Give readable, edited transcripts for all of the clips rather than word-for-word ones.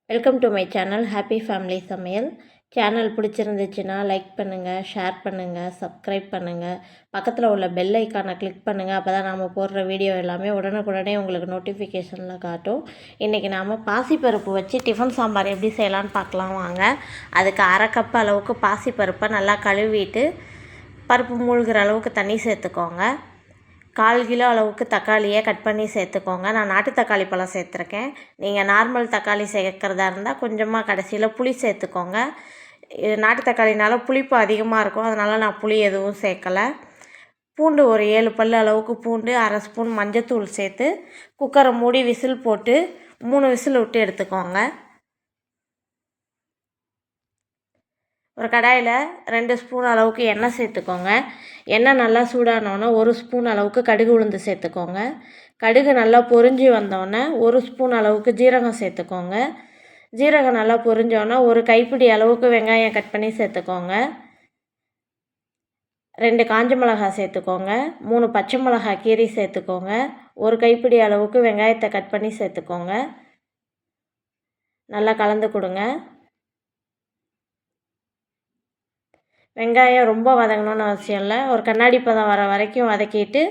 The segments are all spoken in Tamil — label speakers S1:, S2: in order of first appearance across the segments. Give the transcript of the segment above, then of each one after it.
S1: Welcome to my channel happy family சமையல். சேனல் பிடிச்சிருந்துச்சுன்னா லைக் பண்ணுங்கள், ஷேர் பண்ணுங்கள், சப்ஸ்கிரைப் பண்ணுங்கள். பக்கத்தில் உள்ள பெல் ஐக்கானை கிளிக் பண்ணுங்கள். அப்போ தான் நாம் போடுற வீடியோ எல்லாமே உடனுக்குடனே உங்களுக்கு நோட்டிஃபிகேஷனில் காட்டும். இன்றைக்கி நாம் பாசிப்பருப்பு வச்சு டிஃபன் சாம்பார் எப்படி செய்யலான்னு பார்க்கலாம் வாங்க. அதுக்கு அரை கப் அளவுக்கு பாசிப்பருப்பை நல்லா கழுவிட்டு பருப்பு மூழ்கிற அளவுக்கு தண்ணி சேர்த்துக்கோங்க. 1/4 கிலோ அளவுக்கு தக்காளியை கட் பண்ணி சேர்த்துக்கோங்க. நான் நாட்டு தக்காளி பழம் சேர்த்துருக்கேன். நீங்கள் நார்மல் தக்காளி சேர்க்குறதா இருந்தால் கொஞ்சமாக கடைசியில் புளி சேர்த்துக்கோங்க. நாட்டு தக்காளினால புளிப்பு அதிகமாக இருக்கும், அதனால் நான் புளி எதுவும் சேர்க்கலை. பூண்டு ஒரு 7 பல் அளவுக்கு பூண்டு, அரை ஸ்பூன் மஞ்சத்தூள் சேர்த்து குக்கரை மூடி விசில் போட்டு 3 விசில் விட்டு எடுத்துக்கோங்க. ஒரு கடாயில் 2 ஸ்பூன் அளவுக்கு எண்ணெய் சேர்த்துக்கோங்க. எண்ணெய் நல்லா சூடானோன்னே 1 ஸ்பூன் அளவுக்கு கடுகு உளுந்து சேர்த்துக்கோங்க. கடுகு நல்லா பொரிஞ்சு வந்தோடனே 1 ஸ்பூன் அளவுக்கு ஜீரகம் சேர்த்துக்கோங்க. ஜீரகம் நல்லா பொரிஞ்சோன்னே ஒரு கைப்பிடி அளவுக்கு வெங்காயம் கட் பண்ணி சேர்த்துக்கோங்க. 2 காஞ்ச மிளகாய் சேர்த்துக்கோங்க. 3 பச்சை மிளகாய் கீரி சேர்த்துக்கோங்க. ஒரு கைப்பிடி அளவுக்கு வெங்காயத்தை கட் பண்ணி சேர்த்துக்கோங்க. நல்லா கலந்து கொடுங்க. வெங்காயம் ரொம்ப வதங்கணும்னு அவசியம் இல்லை, ஒரு கண்ணாடி பதம் வர வரைக்கும் வதக்கிட்டு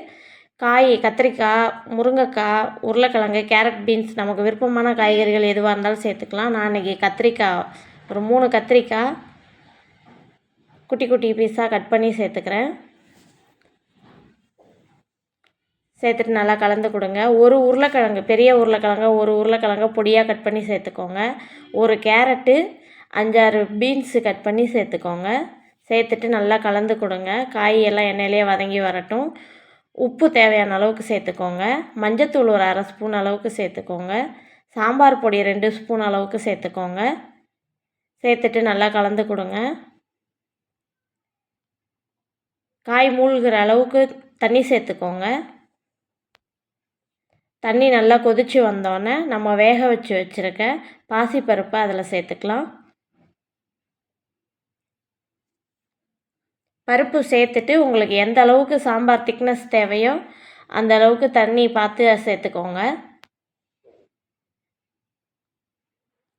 S1: கத்திரிக்காய், முருங்கைக்காய், உருளைக்கிழங்கு, கேரட், பீன்ஸ் நமக்கு விருப்பமான காய்கறிகள் எதுவாக இருந்தாலும் சேர்த்துக்கலாம். நான் இன்றைக்கி கத்திரிக்காய் ஒரு 3 கத்திரிக்காய் குட்டி குட்டி பீஸாக கட் பண்ணி சேர்த்துக்கிறேன். சேர்த்துட்டு நல்லா கலந்து கொடுங்க. ஒரு உருளைக்கிழங்கு, பெரிய உருளைக்கிழங்கு, ஒரு உருளைக்கிழங்கு பொடியாக கட் பண்ணி சேர்த்துக்கோங்க. ஒரு கேரட்டு, 5-6 பீன்ஸு கட் பண்ணி சேர்த்துக்கோங்க. சேர்த்துட்டு நல்லா கலந்து கொடுங்க. காயெல்லாம் எண்ணெயிலே வதங்கி வரட்டும். உப்பு தேவையான அளவுக்கு சேர்த்துக்கோங்க. மஞ்சத்தூள் ஒரு அரை ஸ்பூன் அளவுக்கு சேர்த்துக்கோங்க. சாம்பார் பொடி 2 ஸ்பூன் அளவுக்கு சேர்த்துக்கோங்க. சேர்த்துட்டு நல்லா கலந்து கொடுங்க. காய் மூழ்கிற அளவுக்கு தண்ணி சேர்த்துக்கோங்க. தண்ணி நல்லா கொதித்து வந்தோடனே நம்ம வேக வச்சுருக்க பாசிப்பருப்பை அதில் சேர்த்துக்கலாம். பருப்பு சேர்த்துட்டு உங்களுக்கு எந்த அளவுக்கு சாம்பார் திக்னஸ் தேவையோ அந்த அளவுக்கு தண்ணி பார்த்து சேர்த்துக்கோங்க.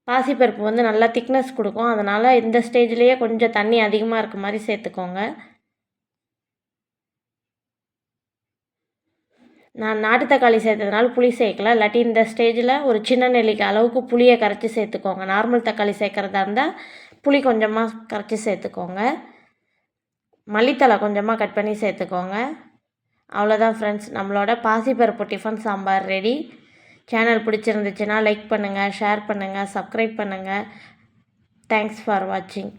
S1: பாசிப்பருப்பு நல்லா திக்னஸ் கொடுக்கும், அதனால் இந்த ஸ்டேஜ்லேயே கொஞ்சம் தண்ணி அதிகமாக இருக்க மாதிரி சேர்த்துக்கோங்க. நான் நாட்டு தக்காளி சேர்த்ததுனால புளி சேர்க்கல, இல்லாட்டி இந்த ஸ்டேஜில் ஒரு சின்ன நெல்லிக்காய் அளவுக்கு புளியை கரைச்சி சேர்த்துக்கோங்க. நார்மல் தக்காளி சேர்க்குறதா இருந்தால் புளி கொஞ்சமாக கரைச்சி சேர்த்துக்கோங்க. மல்லித்தலை கொஞ்சமாக கட் பண்ணி சேர்த்துக்கோங்க. அவ்வளோதான் ஃப்ரெண்ட்ஸ், நம்மளோட பாசிப்பருப்பு டிஃபன் சாம்பார் ரெடி. சேனல் பிடிச்சிருந்துச்சுன்னா லைக் பண்ணுங்கள், ஷேர் பண்ணுங்கள், சப்ஸ்கிரைப் பண்ணுங்கள். தேங்க்ஸ் ஃபார் வாட்சிங்.